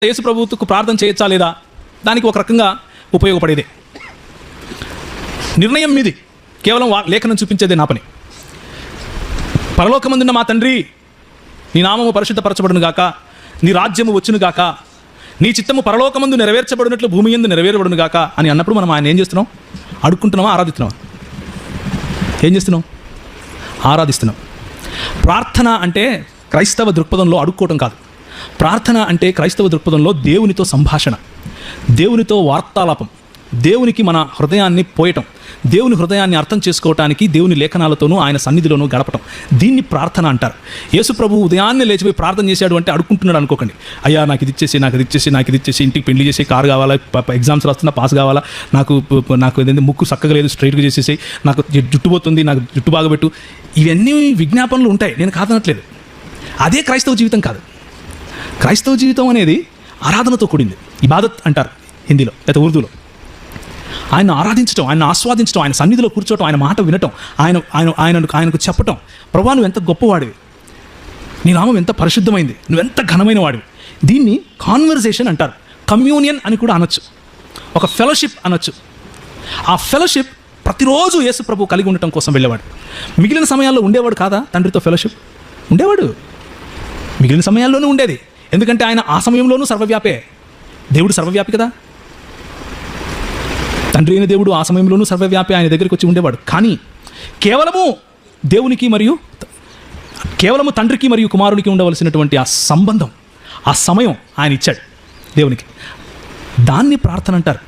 యేసు ప్రభువుకు ప్రార్థన చేయొచ్చా లేదా, దానికి ఒక రకంగా ఉపయోగపడేదే. నిర్ణయం మీది, కేవలం లేఖనం చూపించేదే నా పని. పరలోకమందున్న మా తండ్రి, నీ నామము పరిశుద్ధపరచబడును గాక, నీ రాజ్యము వచ్చును గాక, నీ చిత్తము పరలోకమందు నెరవేర్చబడినట్లు భూమి యందు నెరవేరబడును గాక అని అన్నప్పుడు మనం ఆయన ఏం చేస్తున్నాం? అడుక్కుంటున్నామా, ఆరాధిస్తున్నామా? ఏం చేస్తున్నాం? ఆరాధిస్తున్నాం. ప్రార్థన అంటే క్రైస్తవ దృక్పథంలో అడుక్కోవటం కాదు. ప్రార్థన అంటే క్రైస్తవ దృక్పథంలో దేవునితో సంభాషణ, దేవునితో వార్తాలాపం, దేవునికి మన హృదయాన్ని పోయటం, దేవుని హృదయాన్ని అర్థం చేసుకోవటానికి దేవుని లేఖనాలతోనూ ఆయన సన్నిధిలోనూ గడపటం. దీన్ని ప్రార్థన అంటారు. యేసు ప్రభు ఉదయాన్నే లేచిపోయి ప్రార్థన చేశాడు అంటే అడుక్కుంటున్నాడు అనుకోకండి. అయ్యా నాకు ఇది ఇచ్చేసి, నాకు ఇది ఇచ్చేసి, నాకు ఇది ఇచ్చేసి, ఇంటికి పెళ్లి చేసి, కారు కావాలా, ఎగ్జామ్స్ రాస్తున్నా పాస్ కావాలా, నాకు ఏదైతే ముక్కు చక్కగా లేదు స్ట్రైట్గా చేసేసి, నాకు జుట్టు పోతుంది, నాకు జుట్టు బాగబెట్టు, ఇవన్నీ విజ్ఞాపనలు ఉంటాయి, నేను కాదనట్లేదు. అదే క్రైస్తవ జీవితం కాదు. క్రైస్తవ జీవితం అనేది ఆరాధనతో కూడింది. ఇబాదత్ అంటారు హిందీలో లేదా ఉర్దూలో. ఆయన ఆరాధించడం, ఆయన ఆస్వాదించడం, ఆయన సన్నిధిలో కూర్చోవటం, ఆయన మాట వినటం, ఆయనకు చెప్పటం, ప్రభా నువ్వు ఎంత గొప్పవాడివి, నీ నామం ఎంత పరిశుద్ధమైంది, నువ్వెంత ఘనమైన వాడివి. దీన్ని కాన్వర్జేషన్ అంటారు. కమ్యూనియన్ అని కూడా అనొచ్చు, ఒక ఫెలోషిప్ అనొచ్చు. ఆ ఫెలోషిప్ ప్రతిరోజు యేసు ప్రభు కలిగి ఉండటం కోసం వెళ్ళేవాడు. మిగిలిన సమయాల్లో ఉండేవాడు కాదా? తండ్రితో ఫెలోషిప్ ఉండేవాడు, మిగిలిన సమయాల్లోనూ ఉండేది. ఎందుకంటే ఆయన ఆ సమయంలోనూ సర్వవ్యాపే. దేవుడు సర్వవ్యాపి కదా. తండ్రి అయిన దేవుడు ఆ సమయంలోనూ సర్వవ్యాపి, ఆయన దగ్గరికి వచ్చి ఉండేవాడు. కానీ కేవలము దేవునికి మరియు కేవలము తండ్రికి మరియు కుమారునికి ఉండవలసినటువంటి ఆ సంబంధం, ఆ సమయం ఆయన ఇచ్చాడు దేవునికి. దాన్ని ప్రార్థన అంటారు.